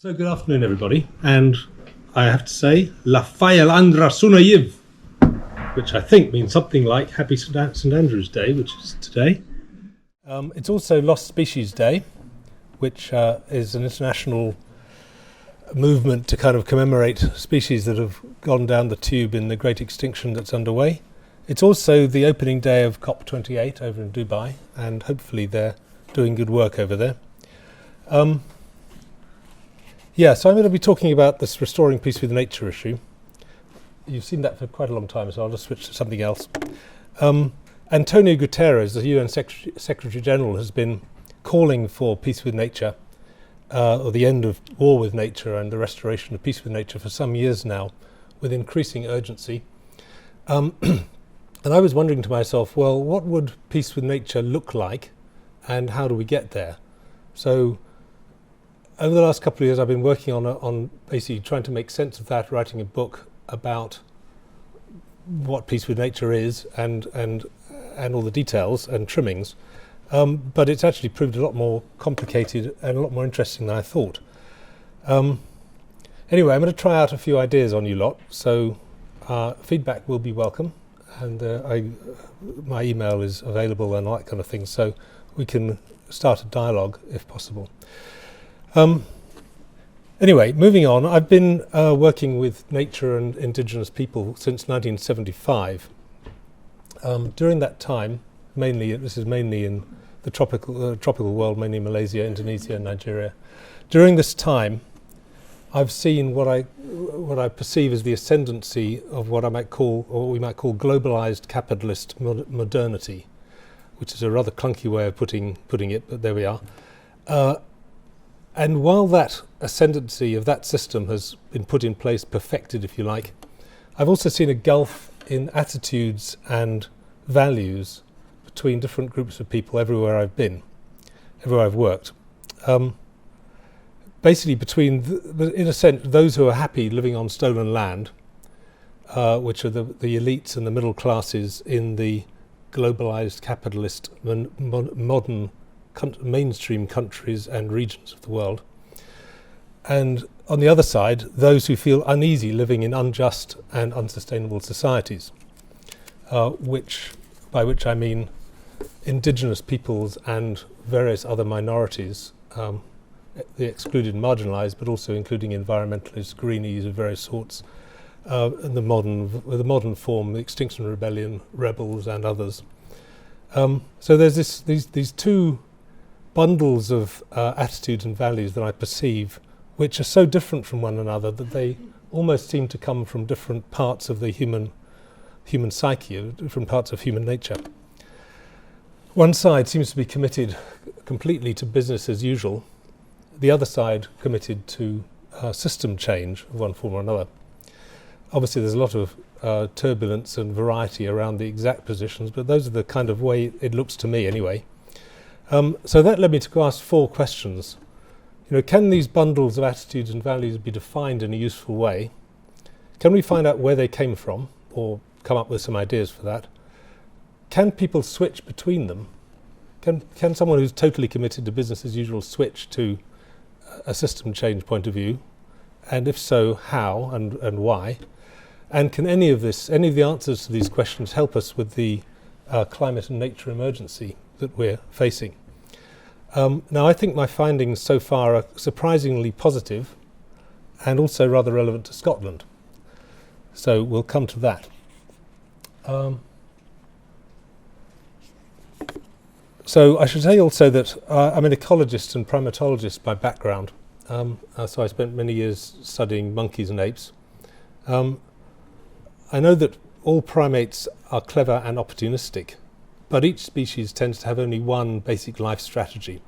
So good afternoon, everybody, and I have to say, La Fayal Andra Sunayiv, which I think means something like Happy St. Andrew's Day, which is today. It's also Lost Species Day, which is an international movement to kind of commemorate species that have gone down the tube in the great extinction that's underway. It's also the opening day of COP28 over in Dubai, and hopefully they're doing good work over there. So I'm going to be talking about this restoring peace with nature issue. You've seen that for quite a long time, so I'll just switch to something else. Antonio Guterres, the UN Secretary General, has been calling for peace with nature, or the end of war with nature and the restoration of peace with nature for some years now, with increasing urgency. And I was wondering to myself, well, what would peace with nature look like, and how do we get there? So over the last couple of years, I've been working on basically trying to make sense of that, writing a book about what peace with nature is and all the details and trimmings. But it's actually proved a lot more complicated and a lot more interesting than I thought. Anyway, I'm going to try out a few ideas on you lot, so feedback will be welcome, and my email is available and all that kind of thing, so we can start a dialogue if possible. Anyway, moving on, I've been working with nature and indigenous people since 1975. During that time, this is mainly in the tropical world, mainly Malaysia, Indonesia, and Nigeria. During this time, I've seen what I perceive as the ascendancy of what we might call globalized capitalist modernity, which is a rather clunky way of putting it, but there we are. And while that ascendancy of that system has been put in place, perfected if you like, I've also seen a gulf in attitudes and values between different groups of people everywhere I've worked. Basically between, in a sense, those who are happy living on stolen land, which are the elites and the middle classes in the globalized capitalist modern mainstream countries and regions of the world, and on the other side, those who feel uneasy living in unjust and unsustainable societies, by which I mean indigenous peoples and various other minorities, the excluded and marginalised, but also including environmentalists, greenies of various sorts, and the modern form, the Extinction Rebellion rebels and others. So there's these two bundles of attitudes and values that I perceive, which are so different from one another that they almost seem to come from different parts of the human psyche, different parts of human nature. One side seems to be committed completely to business as usual, the other side committed to system change of one form or another. Obviously there's a lot of turbulence and variety around the exact positions, but those are the kind of way it looks to me anyway. So that led me to ask four questions. Can these bundles of attitudes and values be defined in a useful way? Can we find out where they came from, or come up with some ideas for that? Can people switch between them? Can someone who's totally committed to business as usual switch to a system change point of view? And if so, how and why? And can any of the answers to these questions help us with the climate and nature emergency that we're facing? Now, I think my findings so far are surprisingly positive and also rather relevant to Scotland. So we'll come to that. So I should say also that I'm an ecologist and primatologist by background. So I spent many years studying monkeys and apes. I know that all primates are clever and opportunistic, but each species tends to have only one basic life strategy.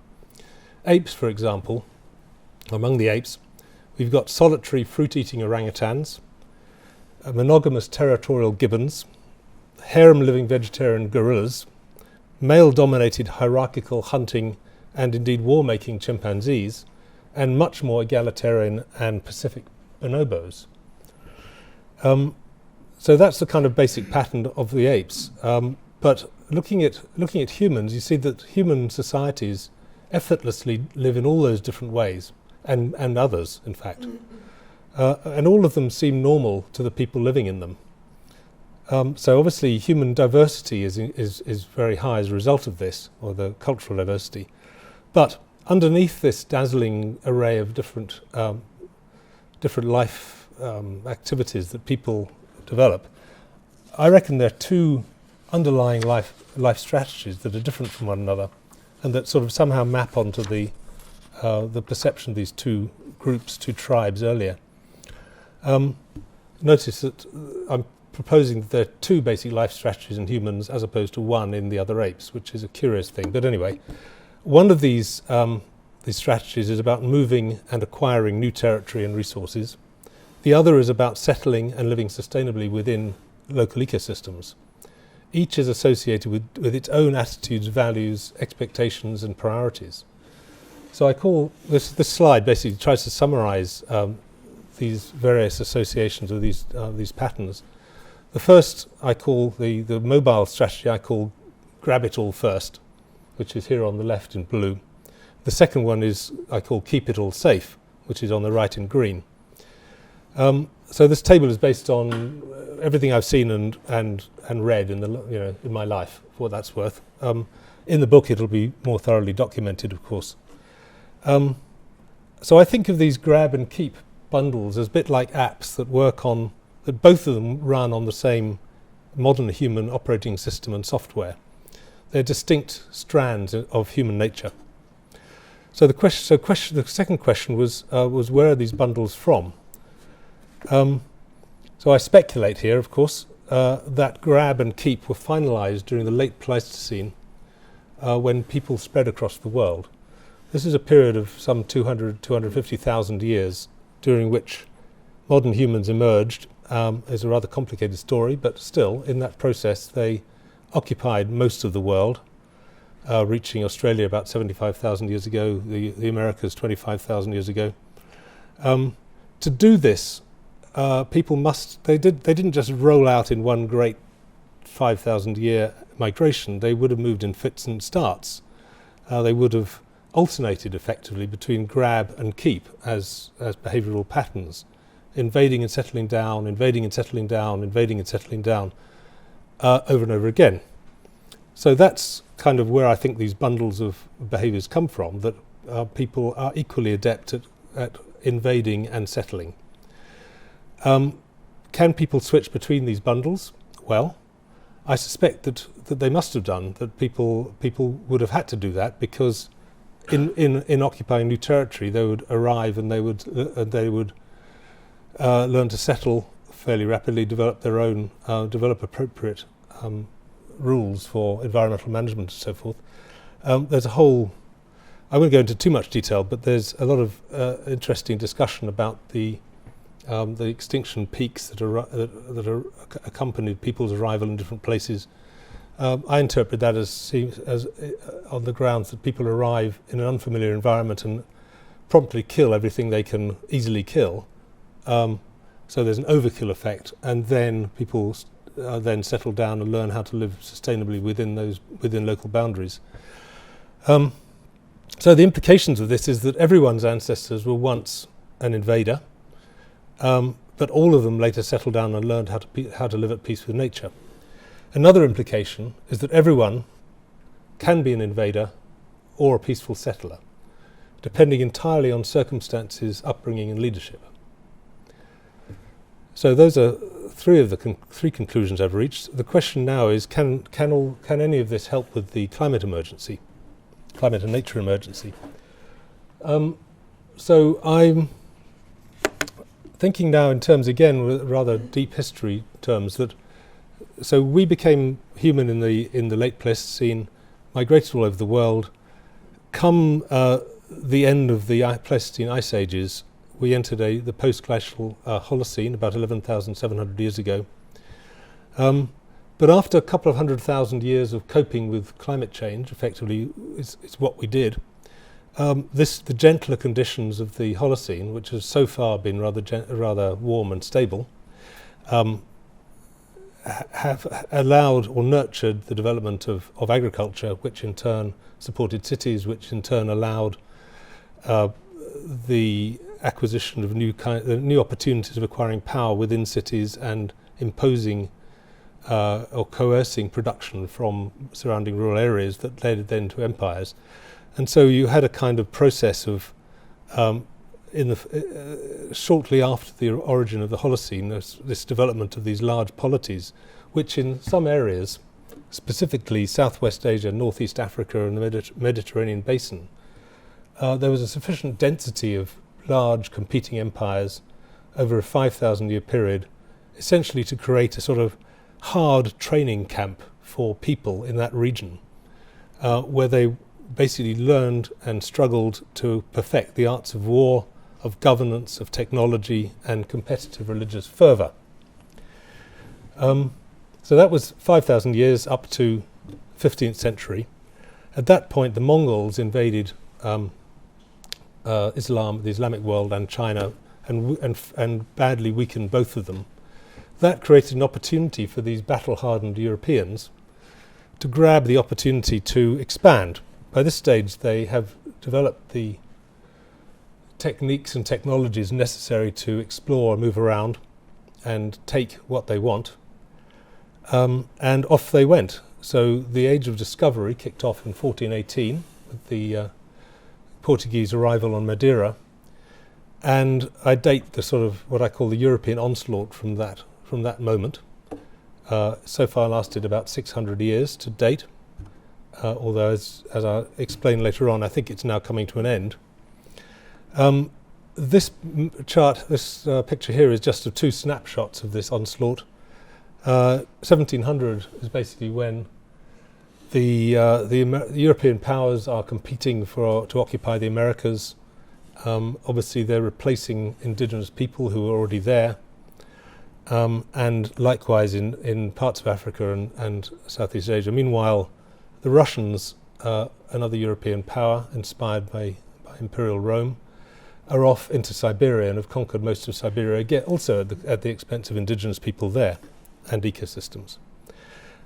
Apes, for example, among the apes, we've got solitary fruit-eating orangutans, monogamous territorial gibbons, harem-living vegetarian gorillas, male-dominated hierarchical hunting and indeed war-making chimpanzees, and much more egalitarian and pacific bonobos. So that's the kind of basic pattern of the apes. But looking at humans, you see that human societies effortlessly live in all those different ways, and others, in fact. And all of them seem normal to the people living in them. So obviously human diversity is very high as a result of this, or the cultural diversity. But underneath this dazzling array of different life activities that people develop, I reckon there are two underlying life strategies that are different from one another, and that sort of somehow map onto the perception of these two groups, two tribes earlier. Notice that I'm proposing that there are two basic life strategies in humans as opposed to one in the other apes, which is a curious thing. But anyway, one of these strategies is about moving and acquiring new territory and resources. The other is about settling and living sustainably within local ecosystems. Each is associated with its own attitudes, values, expectations and priorities. So I call this slide basically tries to summarize these various associations of these patterns. The first I call the mobile strategy, I call grab it all first, which is here on the left in blue. The second one is I call keep it all safe, which is on the right in green. So this table is based on everything I've seen and read in my life, for what that's worth. In the book it'll be more thoroughly documented, of course. So I think of these grab and keep bundles as a bit like apps that that both of them run on the same modern human operating system and software. They're distinct strands of human nature. So the second question was where are these bundles from? So I speculate here, of course, that grab and keep were finalized during the late Pleistocene when people spread across the world. This is a period of some 250,000 years during which modern humans emerged. It's a rather complicated story, but still, in that process, they occupied most of the world, reaching Australia about 75,000 years ago, the Americas 25,000 years ago. To do this, people they didn't just roll out in one great 5,000 year migration. They would have moved in fits and starts. They would have alternated effectively between grab and keep as behavioral patterns, invading and settling down, invading and settling down, invading and settling down, over and over again. So that's kind of where I think these bundles of behaviors come from, that people are equally adept at invading and settling. Can people switch between these bundles? Well, I suspect that they must have done, that people would have had to do that, because in occupying new territory they would arrive and they would learn to settle fairly rapidly, develop their own, develop appropriate rules for environmental management and so forth. There's a whole, I won't go into too much detail, but there's a lot of interesting discussion about the extinction peaks that accompanied people's arrival in different places. I interpret that as on the grounds that people arrive in an unfamiliar environment and promptly kill everything they can easily kill. So there's an overkill effect, and then people then settle down and learn how to live sustainably within local boundaries. So the implications of this is that everyone's ancestors were once an invader, but all of them later settled down and learned how to live at peace with nature. Another implication is that everyone can be an invader or a peaceful settler, depending entirely on circumstances, upbringing and leadership. So those are three of the three conclusions I've reached. The question now is, can any of this help with the climate emergency, climate and nature emergency? So I'm thinking now in terms, again, with rather deep history terms, that so we became human in the late Pleistocene, migrated all over the world. Come the end of the Pleistocene ice ages, we entered the post-glacial Holocene about 11,700 years ago. But after a couple of 100,000 years of coping with climate change, effectively is what we did, the gentler conditions of the Holocene, which has so far been rather warm and stable, have allowed or nurtured the development of agriculture, which in turn supported cities, which in turn allowed the acquisition of new opportunities of acquiring power within cities and imposing or coercing production from surrounding rural areas that led then to empires. And so you had a kind of process of, shortly after the origin of the Holocene, this development of these large polities, which in some areas, specifically Southwest Asia, Northeast Africa and the Mediterranean basin, there was a sufficient density of large competing empires over a 5,000-year period, essentially to create a sort of hard training camp for people in that region, where they basically learned and struggled to perfect the arts of war, of governance, of technology, and competitive religious fervour. So that was 5,000 years up to 15th century. At that point, the Mongols invaded Islam, the Islamic world, and China, and badly weakened both of them. That created an opportunity for these battle-hardened Europeans to grab the opportunity to expand. By this stage, they have developed the techniques and technologies necessary to explore, move around, and take what they want. And off they went. So the age of discovery kicked off in 1418 with the Portuguese arrival on Madeira, and I date the sort of what I call the European onslaught from that moment. So far lasted about 600 years to date, although as I'll explain later on, I think it's now coming to an end. This picture here is just of two snapshots of this onslaught. 1700 is basically when the European powers are competing to occupy the Americas. Obviously, they're replacing indigenous people who are already there, and likewise in parts of Africa and Southeast Asia. Meanwhile, the Russians, another European power inspired by Imperial Rome, are off into Siberia and have conquered most of Siberia, again, also at the expense of indigenous people there and ecosystems.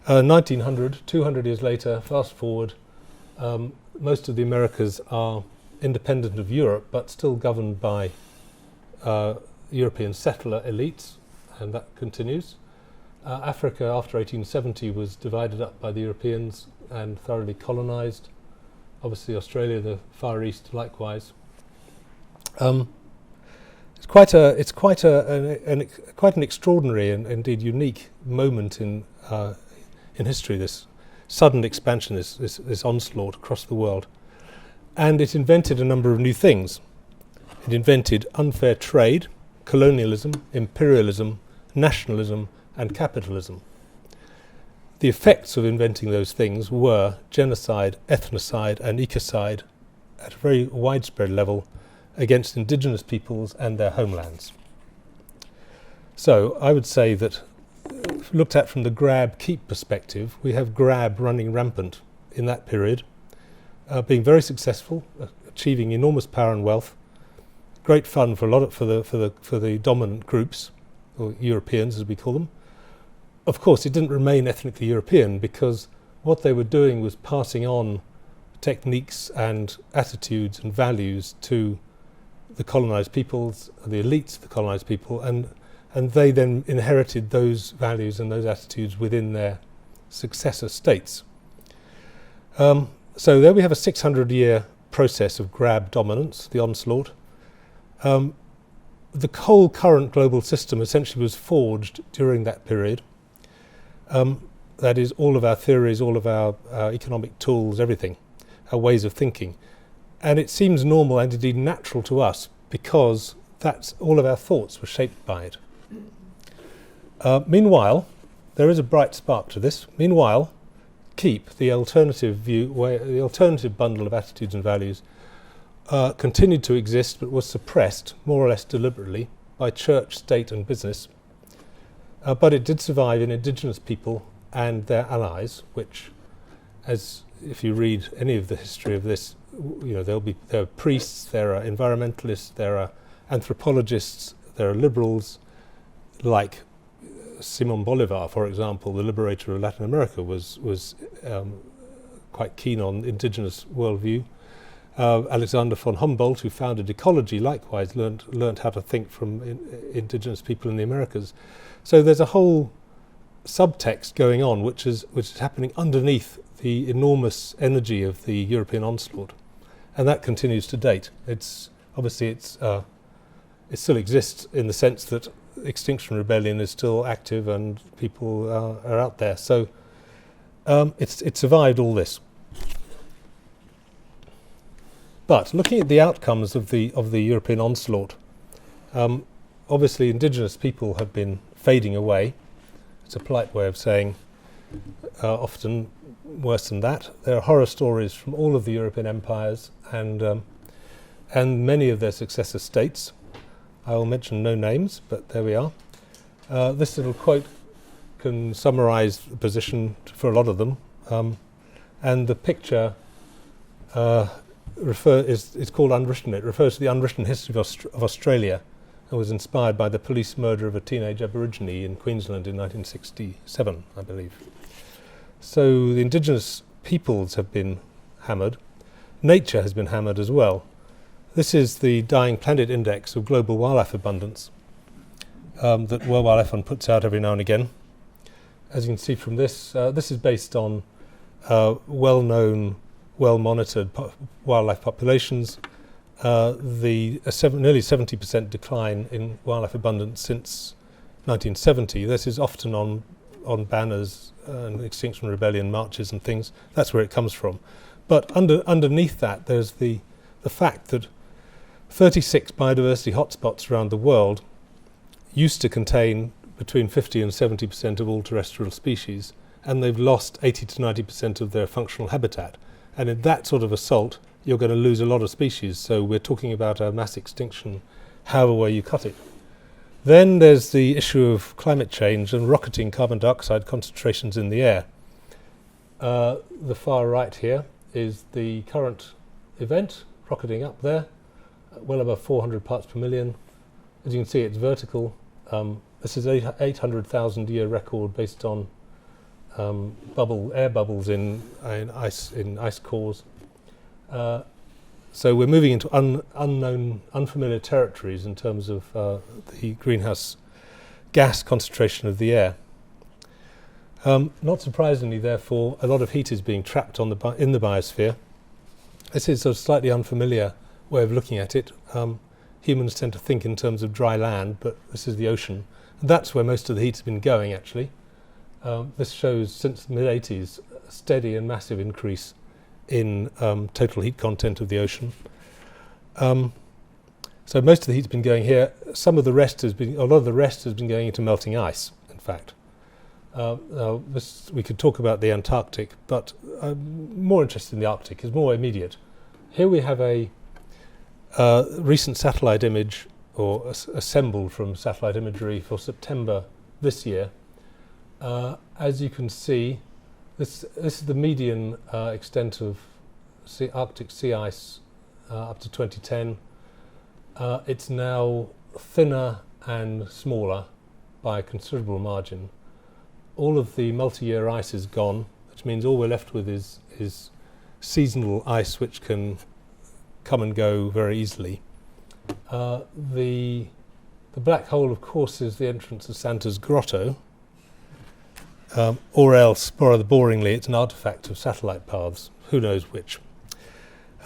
1900, 200 years later, fast forward, most of the Americas are independent of Europe, but still governed by European settler elites, and that continues. Africa, after 1870, was divided up by the Europeans and thoroughly colonized. Obviously, Australia, the Far East, likewise. It's quite an extraordinary and indeed unique moment in history. This sudden expansion, this onslaught across the world, and it invented a number of new things. It invented unfair trade, colonialism, imperialism, nationalism, and capitalism. The effects of inventing those things were genocide, ethnocide, and ecocide at a very widespread level against indigenous peoples and their homelands. So I would say that, looked at from the grab-keep perspective, we have grab running rampant in that period, being very successful, achieving enormous power and wealth, great fun for the dominant groups, or Europeans as we call them. Of course, it didn't remain ethnically European, because what they were doing was passing on techniques and attitudes and values to the colonized peoples, the elites of the colonized people, and they then inherited those values and those attitudes within their successor states. So there we have a 600-year process of grab dominance, the onslaught. The whole current global system essentially was forged during that period. That is, all of our theories, all of our economic tools, everything, our ways of thinking. And it seems normal and indeed natural to us because that's all of our thoughts were shaped by it. Meanwhile, there is a bright spark to this. Meanwhile, keep the alternative the alternative bundle of attitudes and values continued to exist, but was suppressed more or less deliberately by church, state, and business. But it did survive in indigenous people and their allies, which, as if you read any of the history of this, there are priests, there are environmentalists, there are anthropologists, there are liberals, like Simon Bolivar, for example, the liberator of Latin America, was quite keen on indigenous worldview. Alexander von Humboldt, who founded ecology, likewise learned how to think from indigenous people in the Americas. So there's a whole subtext going on, which is happening underneath the enormous energy of the European onslaught, and that continues to date. It still exists in the sense that Extinction Rebellion is still active and people are out there. So it's survived all this. But looking at the outcomes of the European onslaught, obviously indigenous people have been fading away. It's a polite way of saying often worse than that. There are horror stories from all of the European empires and many of their successor states. I will mention no names, but there we are. This little quote can summarize the position for a lot of them. And the picture is called Unwritten. It refers to the unwritten history of Australia and was inspired by the police murder of a teenage Aborigine in Queensland in 1967, I believe. So the indigenous peoples have been hammered. Nature has been hammered as well. This is the Dying Planet Index of global wildlife abundance that World Wildlife Fund puts out every now and again. As you can see from this, this is based on well-known, well-monitored wildlife populations. Nearly 70% decline in wildlife abundance since 1970. This is often on banners and Extinction Rebellion marches and things. That's where it comes from. But underneath that, there's the fact that 36 biodiversity hotspots around the world used to contain between 50 and 70% of all terrestrial species, and they've lost 80 to 90% of their functional habitat. And in that sort of assault, you're going to lose a lot of species. So we're talking about a mass extinction, however way you cut it. Then there's the issue of climate change and rocketing carbon dioxide concentrations in the air. The far right here is the current event, rocketing up there, well above 400 parts per million. As you can see, it's vertical. This is 800,000 year record based on air bubbles in ice cores. So we're moving into unknown, unfamiliar territories in terms of the greenhouse gas concentration of the air. Not surprisingly, therefore, a lot of heat is being trapped in the biosphere. This is a slightly unfamiliar way of looking at it. Humans tend to think in terms of dry land, but this is the ocean. And that's where most of the heat has been going, actually. This shows, since the mid-80s, a steady and massive increase in total heat content of the ocean. So most of the heat's been going here. A lot of the rest has been going into melting ice, in fact. We could talk about the Antarctic, but I'm more interested in the Arctic. It's more immediate. Here we have a recent satellite image, or assembled from satellite imagery for September this year. As you can see, this is the median extent of Arctic sea ice up to 2010. It's now thinner and smaller by a considerable margin. All of the multi-year ice is gone, which means all we're left with is seasonal ice, which can come and go very easily. The black hole, of course, is the entrance of Santa's Grotto, or else, rather boringly, it's an artifact of satellite paths. Who knows which?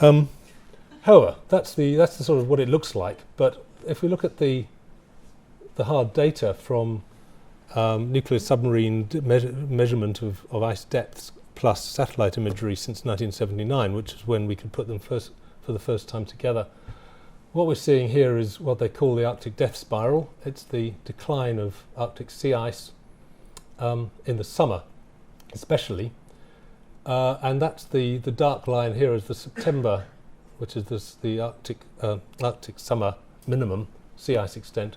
However, that's the sort of what it looks like. But if we look at the hard data from nuclear submarine measurement of ice depths plus satellite imagery since 1979, which is when we could put them for the first time together, what we're seeing here is what they call the Arctic death spiral. It's the decline of Arctic sea ice in the summer, especially, and that's the dark line here is the September, which is the Arctic summer minimum sea ice extent.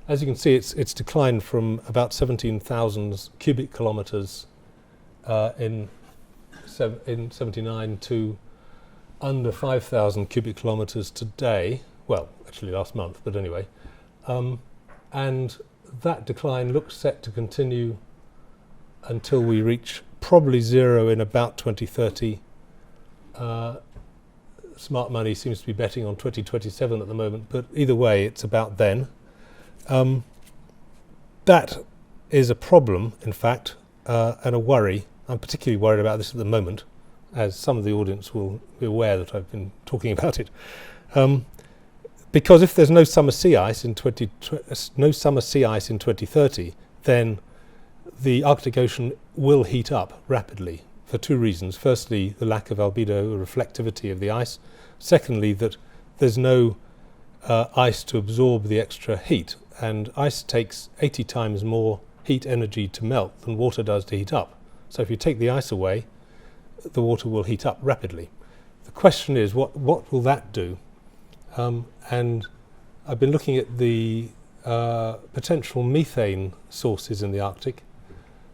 As you can see, it's declined from about 17,000 cubic kilometres in 79 to under 5,000 cubic kilometres today. Well, actually last month, but anyway. And that decline looks set to continue until we reach probably zero in about 2030. smart money seems to be betting on 2027 at the moment, but either way, it's about then. That is a problem, in fact, and a worry. I'm particularly worried about this at the moment, as some of the audience will be aware that I've been talking about it. Because if there's no summer sea ice in 2030, then the Arctic Ocean will heat up rapidly for two reasons. Firstly, the lack of albedo reflectivity of the ice. Secondly, that there's no ice to absorb the extra heat, and ice takes 80 times more heat energy to melt than water does to heat up. So if you take the ice away, the water will heat up rapidly. The question is, what will that do? And I've been looking at the potential methane sources in the Arctic,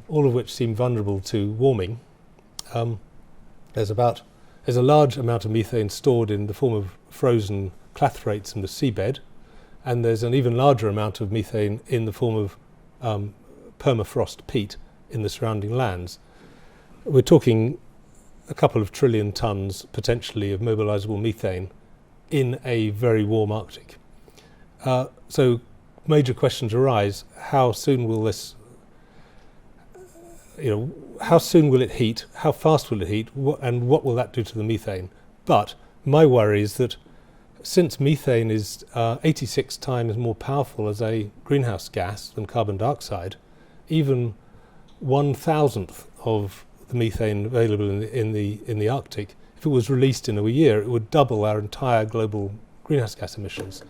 all of which seem vulnerable to warming. There's a large amount of methane stored in the form of frozen clathrates in the seabed, and there's an even larger amount of methane in the form of permafrost peat in the surrounding lands. We're talking a couple of trillion tons potentially of mobilizable methane in a very warm Arctic. So major questions arise: how soon will this, how soon will it heat? How fast will it heat? And what will that do to the methane? But my worry is that since methane is 86 times more powerful as a greenhouse gas than carbon dioxide, even 1,000th of the methane available in the Arctic, if it was released in a year, it would double our entire global greenhouse gas emissions.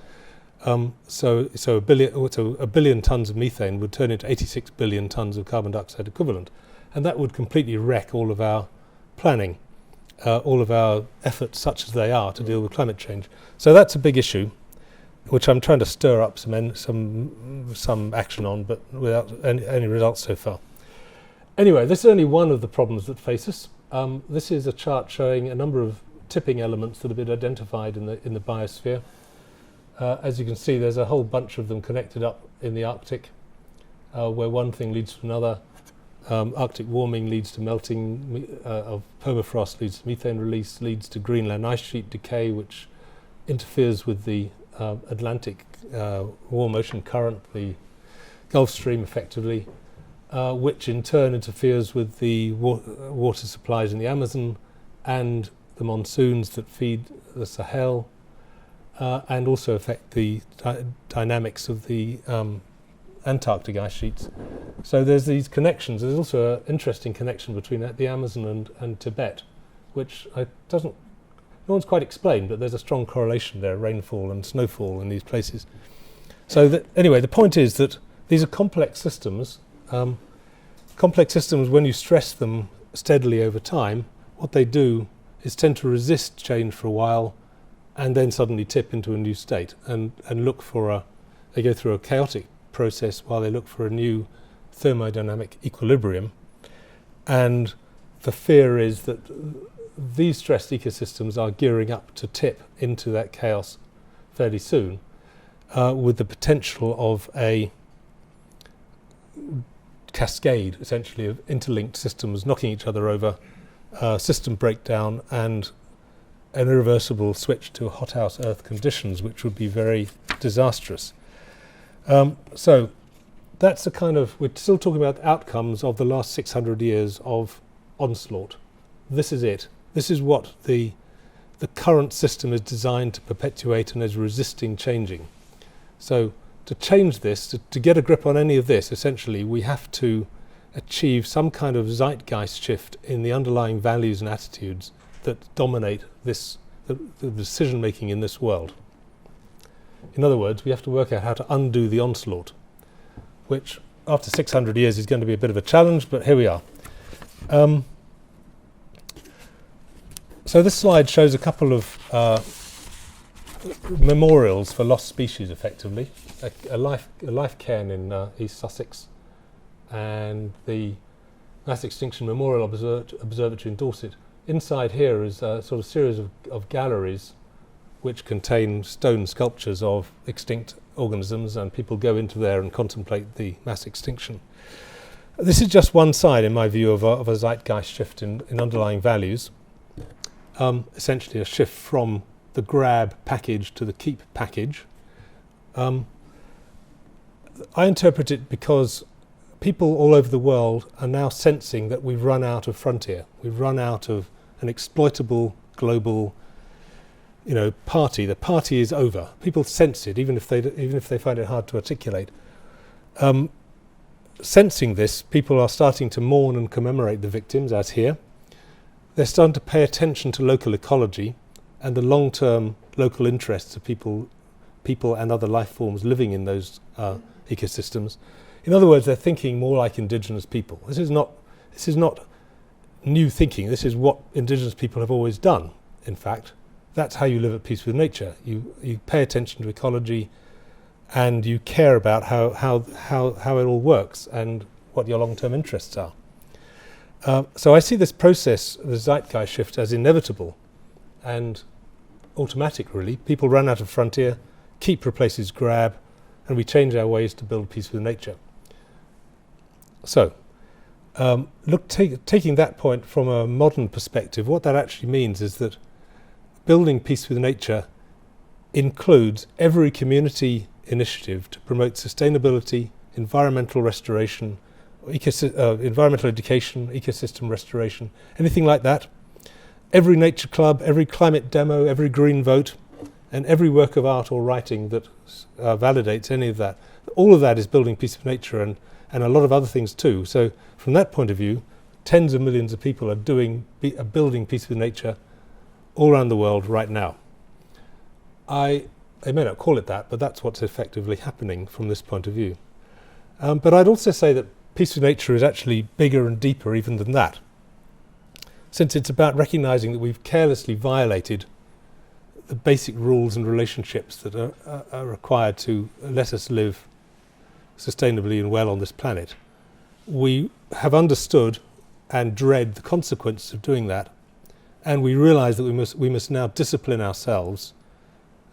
So a billion tons of methane would turn into 86 billion tons of carbon dioxide equivalent, and that would completely wreck all of our planning, all of our efforts, such as they are, to deal with climate change. So that's a big issue, which I'm trying to stir up some action on, but without any results so far. Anyway, this is only one of the problems that face us. This is a chart showing a number of tipping elements that have been identified in the biosphere. As you can see, there's a whole bunch of them connected up in the Arctic, where one thing leads to another. Arctic warming leads to melting of permafrost, leads to methane release, leads to Greenland ice sheet decay, which interferes with the Atlantic warm ocean current, the Gulf Stream effectively, which in turn interferes with the water supplies in the Amazon and the monsoons that feed the Sahel, and also affect the dynamics of the Antarctic ice sheets. So there's these connections. There's also an interesting connection between the Amazon and Tibet, which no one's quite explained, but there's a strong correlation there, rainfall and snowfall in these places. So anyway, the point is that these are complex systems. Complex systems, when you stress them steadily over time, what they do is tend to resist change for a while and then suddenly tip into a new state and look for they go through a chaotic process while they look for a new thermodynamic equilibrium. And the fear is that these stressed ecosystems are gearing up to tip into that chaos fairly soon, with the potential of a cascade, essentially, of interlinked systems knocking each other over, system breakdown, and an irreversible switch to hothouse Earth conditions, which would be very disastrous. So that's the kind of, we're still talking about outcomes of the last 600 years of onslaught. This is it. This is what the current system is designed to perpetuate and is resisting changing. So to change this, to get a grip on any of this, essentially, we have to achieve some kind of zeitgeist shift in the underlying values and attitudes that dominate the decision-making in this world. In other words, we have to work out how to undo the onslaught, which after 600 years is going to be a bit of a challenge, but here we are. So this slide shows a couple of memorials for lost species, effectively. A life cairn in East Sussex, and the Mass Extinction Memorial Observatory in Dorset. Inside here is a sort of series of galleries which contain stone sculptures of extinct organisms, and people go into there and contemplate the mass extinction. This is just one side, in my view, of a zeitgeist shift in underlying values. essentially a shift from the grab package to the keep package. I interpret it because people all over the world are now sensing that we've run out of frontier. We've run out of an exploitable global, party. The party is over. People sense it, even if they find it hard to articulate. Sensing this, people are starting to mourn and commemorate the victims, as here. They're starting to pay attention to local ecology and the long-term local interests of people and other life forms living in those ecosystems. In other words, they're thinking more like indigenous people. This is not new thinking. This is what indigenous people have always done. In fact, that's how you live at peace with nature. You pay attention to ecology, and you care about how it all works and what your long-term interests are. So I see this process, the Zeitgeist shift, as inevitable and automatic, really. People run out of frontier, keep replaces grab, and we change our ways to build peace with nature. So, taking that point from a modern perspective, what that actually means is that building peace with nature includes every community initiative to promote sustainability, environmental restoration, environmental education, ecosystem restoration, anything like that. Every nature club, every climate demo, every green vote, and every work of art or writing that validates any of that. All of that is building peace with nature and a lot of other things too. So from that point of view, tens of millions of people are building peace with nature all around the world right now. They may not call it that, but that's what's effectively happening from this point of view. But I'd also say that peace with nature is actually bigger and deeper even than that, since it's about recognizing that we've carelessly violated the basic rules and relationships that are required to let us live sustainably and well on this planet. We have understood and dread the consequences of doing that, and we realize that we must now discipline ourselves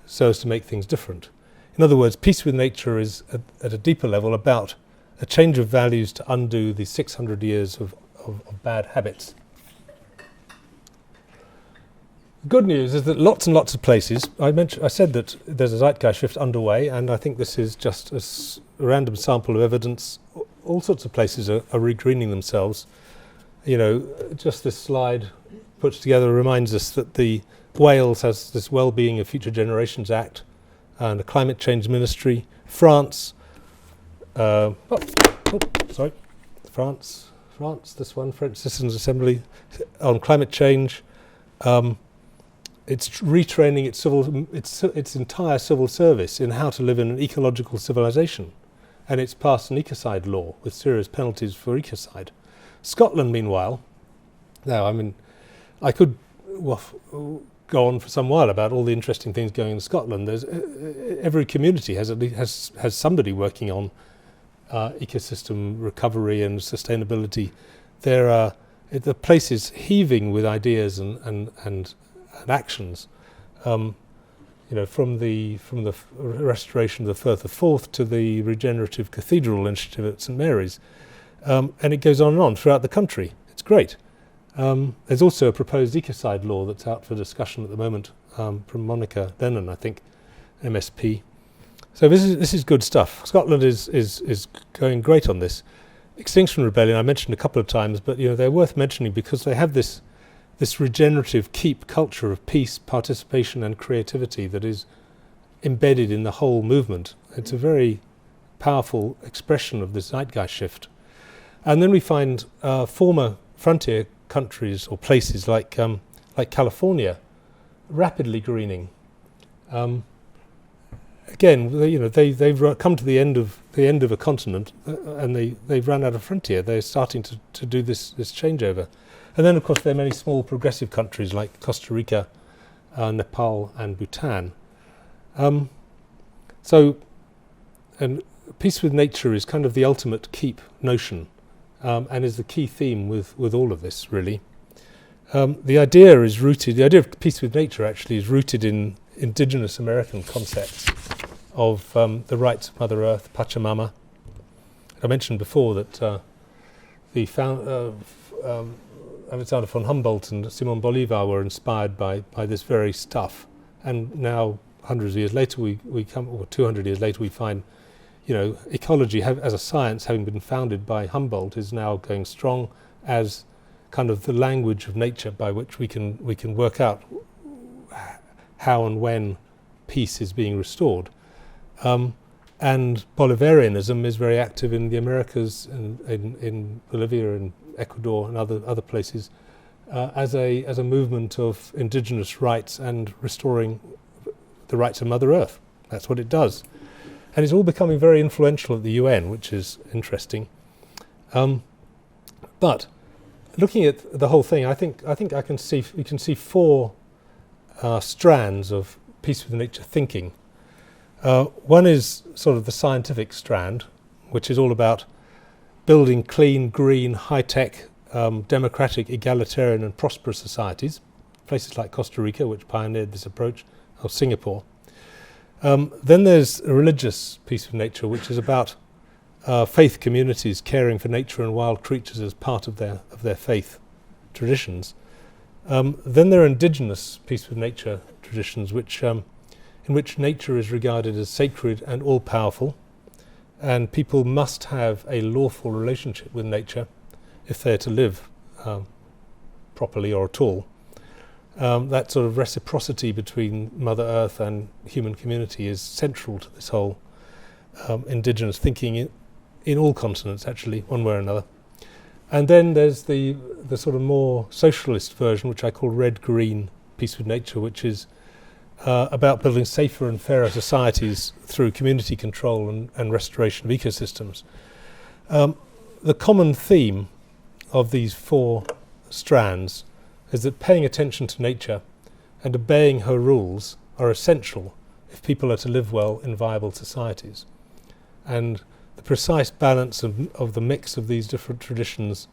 so as to make things different. In other words, peace with nature is at a deeper level about a change of values to undo the 600 years of bad habits. Good news is that lots and lots of places, I said that there's a Zeitgeist shift underway, and I think this is just a random sample of evidence. All sorts of places are regreening themselves. Just this slide put together reminds us that Wales has this Wellbeing of Future Generations Act and a Climate Change Ministry. France, France, this one, French Citizens Assembly on climate change. It's retraining its entire civil service in how to live in an ecological civilization, and it's passed an Ecocide law with serious penalties for ecocide. Scotland, meanwhile, I could go on for some while about all the interesting things going in Scotland. There's every community has somebody working on ecosystem recovery and sustainability. The place is heaving with ideas and actions, from the restoration of the Firth of Forth to the regenerative cathedral initiative at St Mary's, and it goes on and on throughout the country. It's great. There's also a proposed ecocide law that's out for discussion at the moment from Monica Lennon, I think, MSP. So this is good stuff. Scotland is going great on this. Extinction Rebellion I mentioned a couple of times, but they're worth mentioning because they have this regenerative keep culture of peace, participation and creativity that is embedded in the whole movement. It's a very powerful expression of the Zeitgeist shift. And then we find former frontier countries or places like California rapidly greening. Again, they've come to the end of a continent, and they've run out of frontier. They're starting to do this changeover. And then, of course, there are many small progressive countries like Costa Rica, Nepal, and Bhutan. And peace with nature is kind of the ultimate keep notion, and is the key theme with all of this, really. The idea of peace with nature actually is rooted in indigenous American concepts of the rights of Mother Earth, Pachamama. I mentioned before that Alexander von Humboldt and Simon Bolivar were inspired by this very stuff. And now, hundreds of years later, or 200 years later, we find, ecology as a science, having been founded by Humboldt, is now going strong as kind of the language of nature by which we can work out how and when peace is being restored. And Bolivarianism is very active in the Americas, in Bolivia and Ecuador and other places, as a movement of indigenous rights and restoring the rights of Mother Earth. That's what it does. And it's all becoming very influential at the UN, which is interesting. But looking at the whole thing, I think we can see four strands of peace with nature thinking. One is sort of the scientific strand, which is all about building clean, green, high-tech, democratic, egalitarian and prosperous societies. Places like Costa Rica, which pioneered this approach, or Singapore. Then there's a religious peace with nature, which is about faith communities caring for nature and wild creatures as part of their faith traditions. Then there are indigenous peace with nature traditions, in which nature is regarded as sacred and all-powerful, and people must have a lawful relationship with nature if they're to live properly or at all. That sort of reciprocity between Mother Earth and human community is central to this whole indigenous thinking in all continents, actually, one way or another. And then there's the sort of more socialist version, which I call red-green peace with nature, which is about building safer and fairer societies through community control and restoration of ecosystems. The common theme of these four strands is that paying attention to nature and obeying her rules are essential if people are to live well in viable societies. And the precise balance of the mix of these different traditions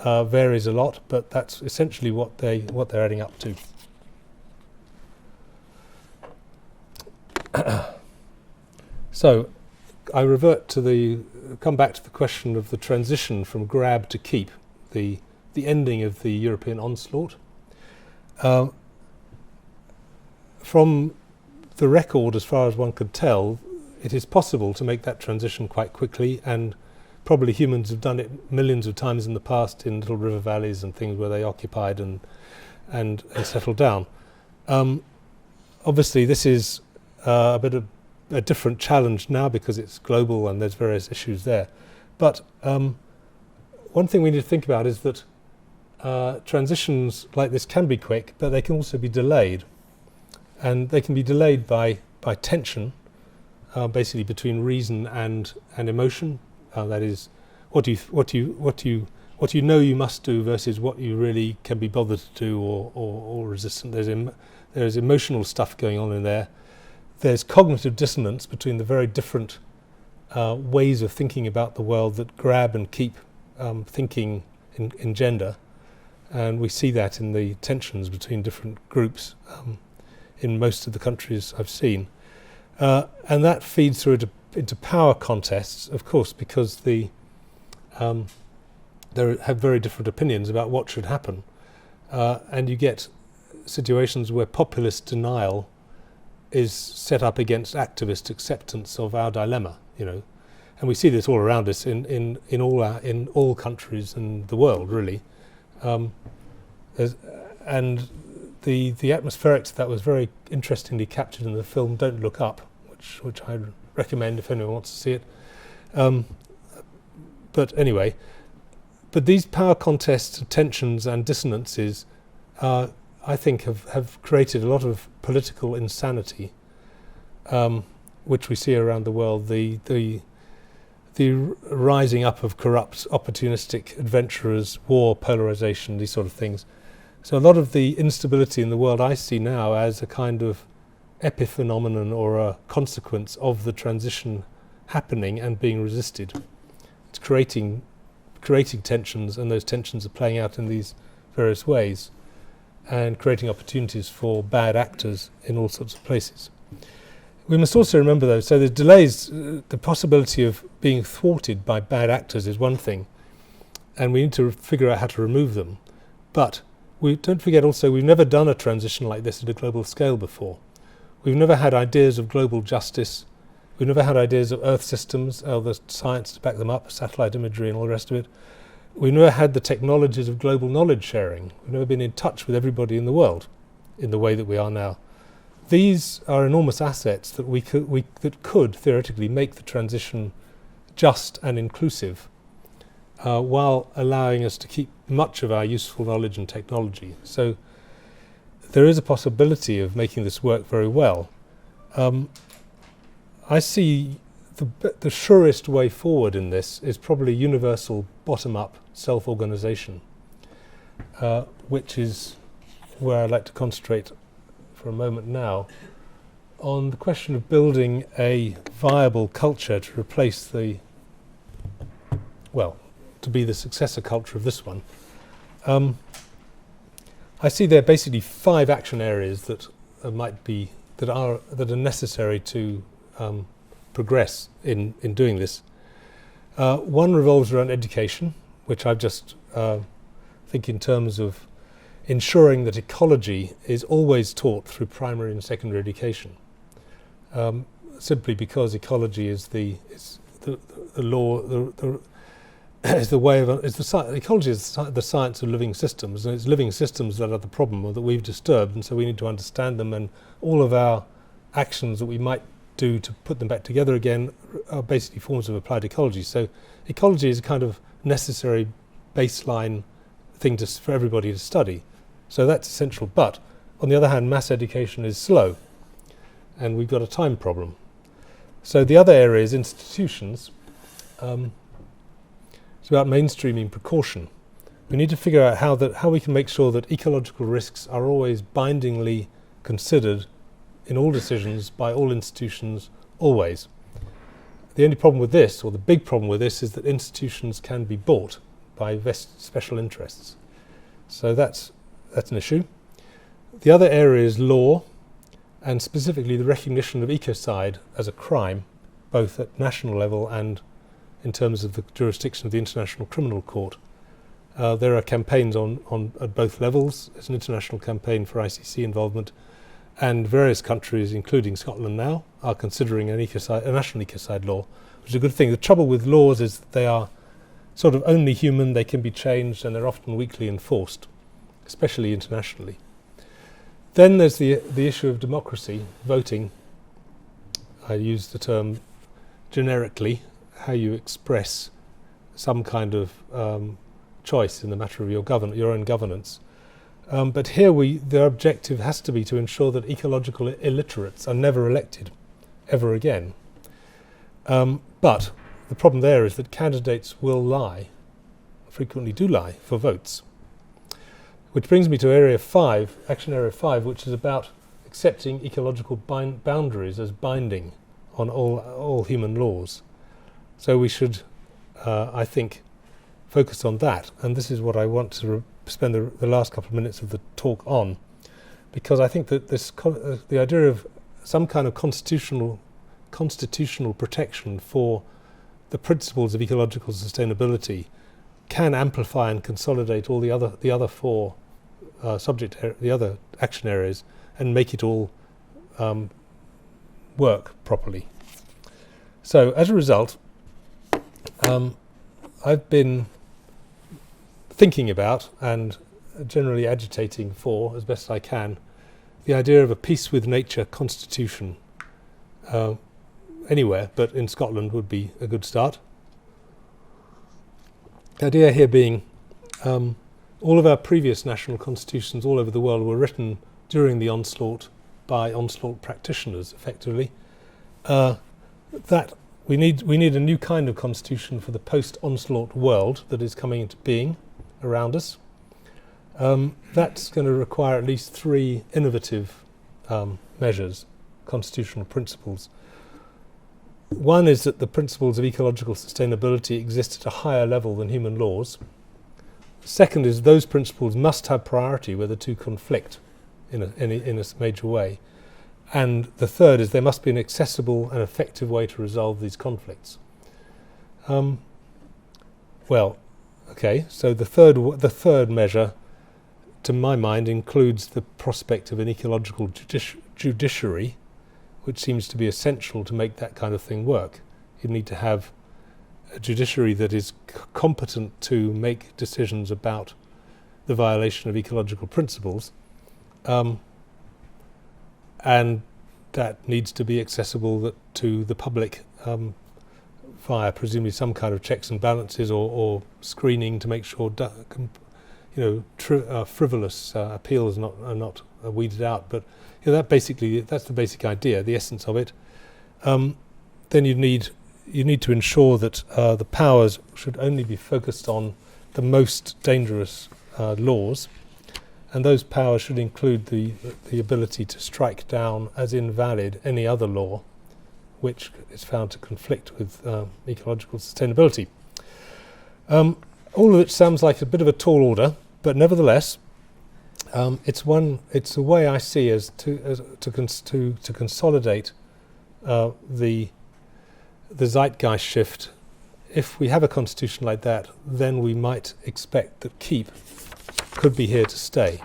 varies a lot, but that's essentially what they're adding up to. So I come back to the question of the transition from grab to keep, the ending of the European onslaught. From the record, as far as one could tell, it is possible to make that transition quite quickly, and probably humans have done it millions of times in the past in little river valleys and things where they occupied and settled down. Obviously this is a bit of a different challenge now because it's global and there's various issues there. But one thing we need to think about is that transitions like this can be quick, but they can also be delayed. And they can be delayed by tension, basically between reason and emotion. That is, what you know you must do versus what you really can be bothered to do or resistant. There's emotional stuff going on in there. There's cognitive dissonance between the very different ways of thinking about the world that grab and keep thinking engender. And we see that in the tensions between different groups in most of the countries I've seen. And that feeds through into power contests, of course, because they have very different opinions about what should happen. And you get situations where populist denial is set up against activist acceptance of our dilemma, and we see this all around us in all countries in the world, really. And the atmospherics that was very interestingly captured in the film Don't Look Up, which I recommend if anyone wants to see it. But anyway, these power contests, tensions and dissonances I think have created a lot of political insanity, which we see around the world. The rising up of corrupt, opportunistic adventurers, war, polarization, these sort of things. So a lot of the instability in the world I see now as a kind of epiphenomenon or a consequence of the transition happening and being resisted. It's creating tensions, and those tensions are playing out in these various ways and creating opportunities for bad actors in all sorts of places. We must also remember, though, so there's delays, the possibility of being thwarted by bad actors is one thing, and we need to figure out how to remove them. But we don't forget also we've never done a transition like this at a global scale before. We've never had ideas of global justice. We've never had ideas of Earth systems, the science to back them up, satellite imagery and all the rest of it. We've never had the technologies of global knowledge sharing. We've never been in touch with everybody in the world in the way that we are now. These are enormous assets that that could theoretically make the transition just and inclusive, while allowing us to keep much of our useful knowledge and technology. So there is a possibility of making this work very well. I see the surest way forward in this is probably universal bottom-up self-organization, which is where I'd like to concentrate for a moment now on the question of building a viable culture to replace to be the successor culture of this one. I see there are basically 5 action areas that are necessary to progress in doing this. One revolves around education, which I've just think in terms of ensuring that ecology is always taught through primary and secondary education, simply because ecology is the law. Ecology is the science of living systems, and it's living systems that are the problem, or that we've disturbed, and so we need to understand them, and all of our actions that we might do to put them back together again are basically forms of applied ecology. So ecology is a kind of necessary baseline thing for everybody to study. So that's essential. But on the other hand, mass education is slow, and we've got a time problem. So the other area is institutions. It's about mainstreaming precaution. We need to figure out how we can make sure that ecological risks are always bindingly considered in all decisions by all institutions, always. The only problem with this, or the big problem with this, is that institutions can be bought by special interests. So that's an issue. The other area is law, and specifically the recognition of ecocide as a crime, both at national level and in terms of the jurisdiction of the International Criminal Court. There are campaigns at both levels. There's an international campaign for ICC involvement, and various countries, including Scotland now, are considering a national ecocide law, which is a good thing. The trouble with laws is that they are sort of only human, they can be changed, and they're often weakly enforced, especially internationally. Then there's the issue of democracy, voting. I use the term generically, how you express some kind of choice in the matter of your own governance. But here the objective has to be to ensure that ecological illiterates are never elected, ever again. But the problem there is that candidates will lie, frequently do lie, for votes. Which brings me to action area 5, which is about accepting ecological boundaries as binding on all human laws. So we should, I think, focus on that, and this is what I want to spend the last couple of minutes of the talk on, because I think that the idea of some kind of constitutional protection for the principles of ecological sustainability can amplify and consolidate all the other 4 the other action areas, and make it all work properly. So as a result, I've been thinking about and generally agitating for, as best I can, the idea of a peace with nature constitution anywhere, but in Scotland would be a good start. The idea here being all of our previous national constitutions all over the world were written during the onslaught by onslaught practitioners, effectively. That we need a new kind of constitution for the post-onslaught world that is coming into being around us. That's going to require at least 3 innovative measures, constitutional principles. One is that the principles of ecological sustainability exist at a higher level than human laws. Second is those principles must have priority where the two conflict in a major way. And the third is there must be an accessible and effective way to resolve these conflicts. So the third measure to my mind, includes the prospect of an ecological judiciary, which seems to be essential to make that kind of thing work. You need to have a judiciary that is competent to make decisions about the violation of ecological principles, and that needs to be accessible to the public via presumably some kind of checks and balances or screening to make sure frivolous appeals are not weeded out. But that's the basic idea, the essence of it. Then you need to ensure that the powers should only be focused on the most dangerous laws, and those powers should include the ability to strike down as invalid any other law which is found to conflict with ecological sustainability. All of it sounds like a bit of a tall order, but nevertheless, it's a way I see as to consolidate the Zeitgeist shift. If we have a constitution like that, then we might expect that keep could be here to stay.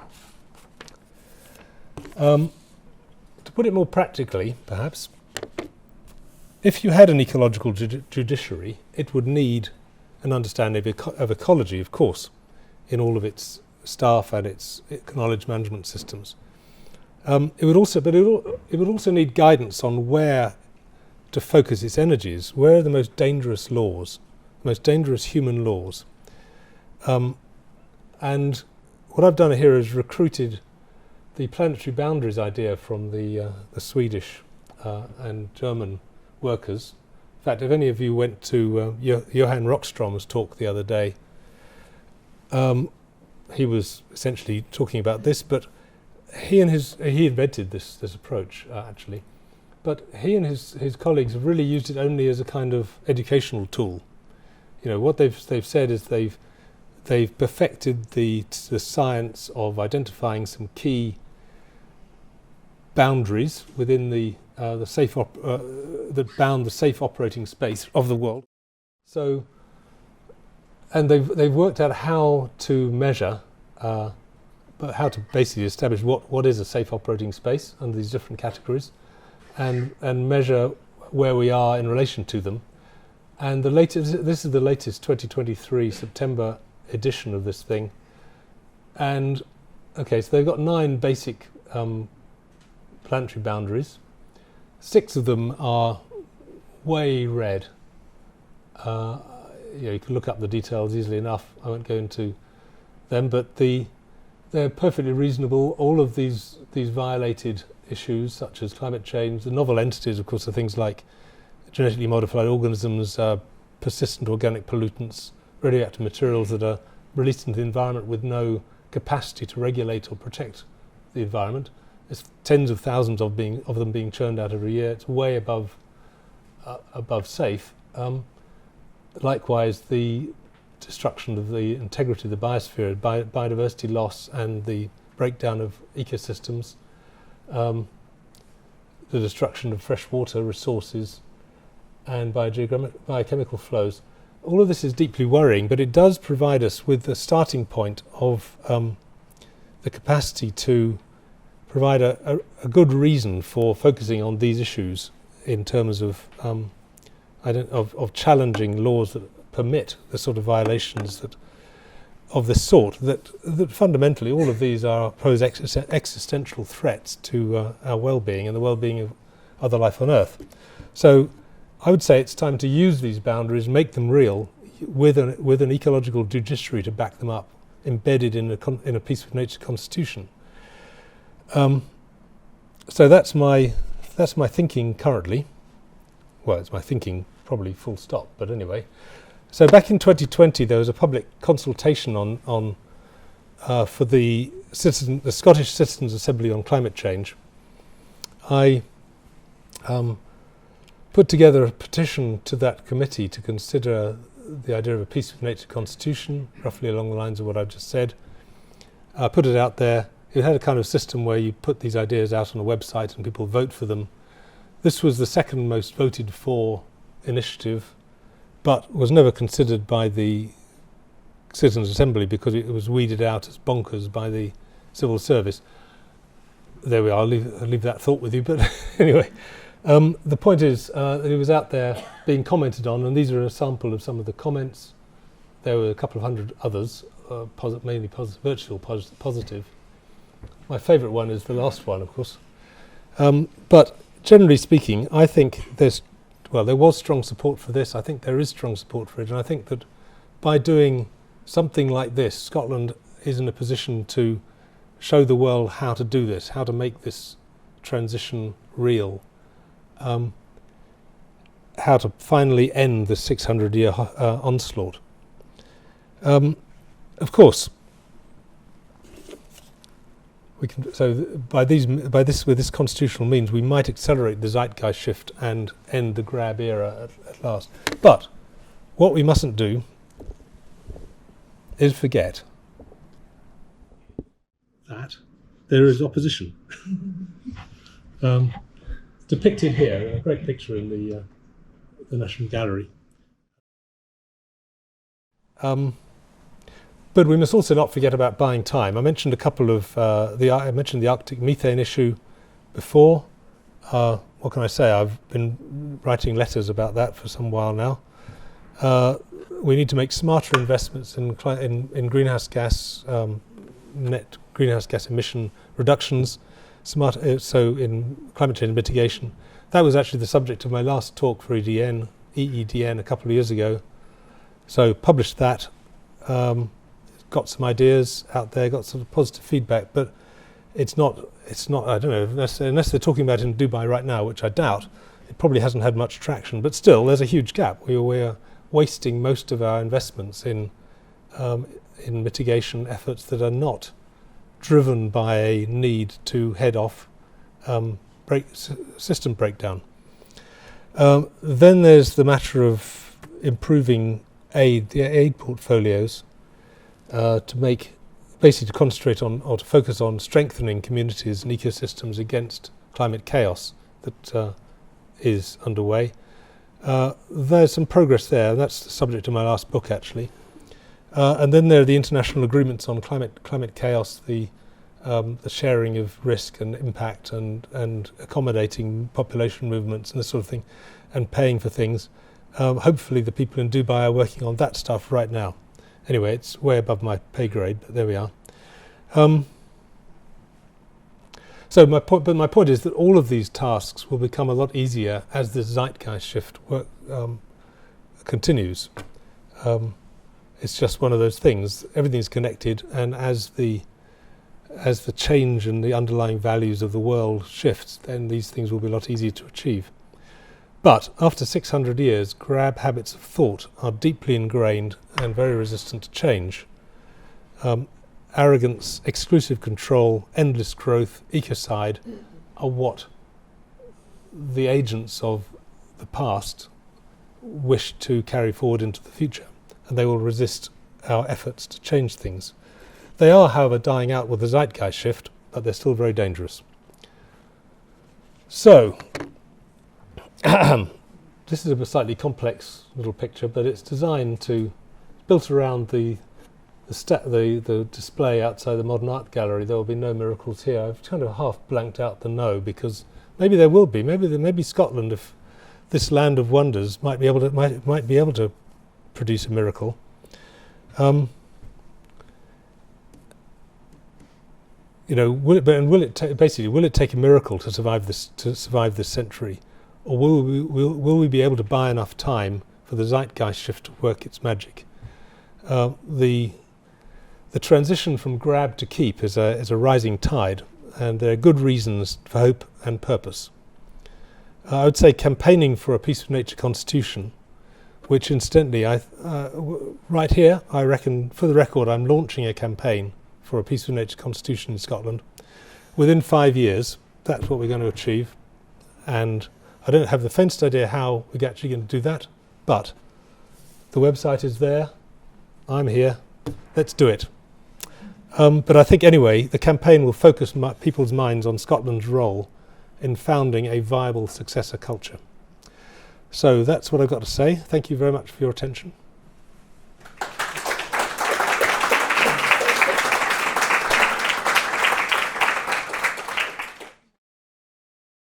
To put it more practically, perhaps, if you had an ecological judiciary, it would need an understanding of ecology, of course, in all of its staff and its knowledge management systems. It would also need guidance on where to focus its energies. Where are the most dangerous laws, the most dangerous human laws? And what I've done here is recruited the planetary boundaries idea from the Swedish and German workers. In fact, if any of you went to Johan Rockstrom's talk the other day, he was essentially talking about this, but he invented this approach actually, but he and his colleagues have really used it only as a kind of educational tool. What they've said is they've perfected the science of identifying some key boundaries within the safe that bound the safe operating space of the world. So, and they've worked out how to measure, but how to basically establish what is a safe operating space under these different categories, and measure where we are in relation to them. And this is the latest 2023 September edition of this thing. And okay, so they've got 9 basic planetary boundaries. 6 of them are way red. You can look up the details easily enough. I won't go into them, but they're perfectly reasonable. All of these violated issues, such as climate change, the novel entities, of course, are things like genetically modified organisms, persistent organic pollutants, radioactive materials that are released into the environment with no capacity to regulate or protect the environment. There's tens of thousands of them being churned out every year. It's way above safe. Likewise, the destruction of the integrity of the biosphere, biodiversity loss, and the breakdown of ecosystems, the destruction of freshwater resources, and biochemical flows. All of this is deeply worrying, but it does provide us with the starting point of the capacity to provide a good reason for focusing on these issues in terms of challenging laws that permit the sort of violations of this sort. That fundamentally all of these pose existential threats to our well-being and the well-being of other life on Earth. So I would say it's time to use these boundaries, make them real, with an ecological judiciary to back them up, embedded in a piece of nature constitution. So that's my thinking currently. Well, it's my thinking probably full stop, but anyway. So back in 2020 there was a public consultation on for the Scottish Citizens' Assembly on climate change. I put together a petition to that committee to consider the idea of a piece of nature constitution, roughly along the lines of what I've just said. I put it out there. It had a kind of system where you put these ideas out on a website and people vote for them. This was the second most voted for initiative, but was never considered by the Citizens' Assembly because it was weeded out as bonkers by the civil service. There we are. I'll leave that thought with you. But anyway, the point is that it was out there being commented on, and these are a sample of some of the comments. There were a couple of hundred others, mainly virtual positive. My favourite one is the last one, of course. But generally speaking, I think there was strong support for this. I think there is strong support for it, and I think that by doing something like this, Scotland is in a position to show the world how to do this, how to make this transition real, how to finally end the 600-year onslaught. Of course, we can. So with this constitutional means, we might accelerate the Zeitgeist shift and end the grab era at last. But what we mustn't do is forget that there is opposition. Depicted here, a great picture in the National Gallery. But we must also not forget about buying time. I mentioned a couple of I mentioned the Arctic methane issue before. What can I say? I've been writing letters about that for some while now. We need to make smarter investments in greenhouse gas net greenhouse gas emission reductions, so in climate change mitigation. That was actually the subject of my last talk for EEDN a couple of years ago. So published that, got some ideas out there, got some positive feedback, but it's not, I don't know, unless they're talking about it in Dubai right now, which I doubt, it probably hasn't had much traction, but still there's a huge gap. We're wasting most of our investments in mitigation efforts that are not driven by a need to head off system breakdown. Then there's the matter of improving the aid portfolios to concentrate on or to focus on strengthening communities and ecosystems against climate chaos that is underway. There's some progress there. That's the subject of my last book, actually. And then there are the international agreements on climate chaos, the sharing of risk and impact, and accommodating population movements and this sort of thing, and paying for things. Hopefully the people in Dubai are working on that stuff right now. Anyway, it's way above my pay grade, but there we are. So my point is that all of these tasks will become a lot easier as the Zeitgeist shift continues. It's just one of those things. Everything's connected, and as the change and the underlying values of the world shifts, then these things will be a lot easier to achieve. But after 600 years, grab habits of thought are deeply ingrained and very resistant to change. Arrogance, exclusive control, endless growth, ecocide are what the agents of the past wish to carry forward into the future, and they will resist our efforts to change things. They are, however, dying out with the Zeitgeist shift, but they're still very dangerous. So, this is a slightly complex little picture, but it's built around the display outside the Modern Art Gallery. There will be no miracles here. I've kind of half blanked out the no, because maybe there will be. Maybe Scotland, if this land of wonders, might be able to produce a miracle. Will it take a miracle to survive this century, or will we be able to buy enough time for the Zeitgeist shift to work its magic? The transition from grab to keep is a rising tide, and there are good reasons for hope and purpose. I would say campaigning for a peace of nature constitution, which incidentally, right here, I reckon, for the record, I'm launching a campaign for a peace of nature constitution in Scotland. Within 5 years, that's what we're going to achieve. And I don't have the faintest idea how we're actually going to do that, but the website is there. I'm here. Let's do it. But I think anyway, the campaign will focus people's minds on Scotland's role in founding a viable successor culture. So that's what I've got to say. Thank you very much for your attention.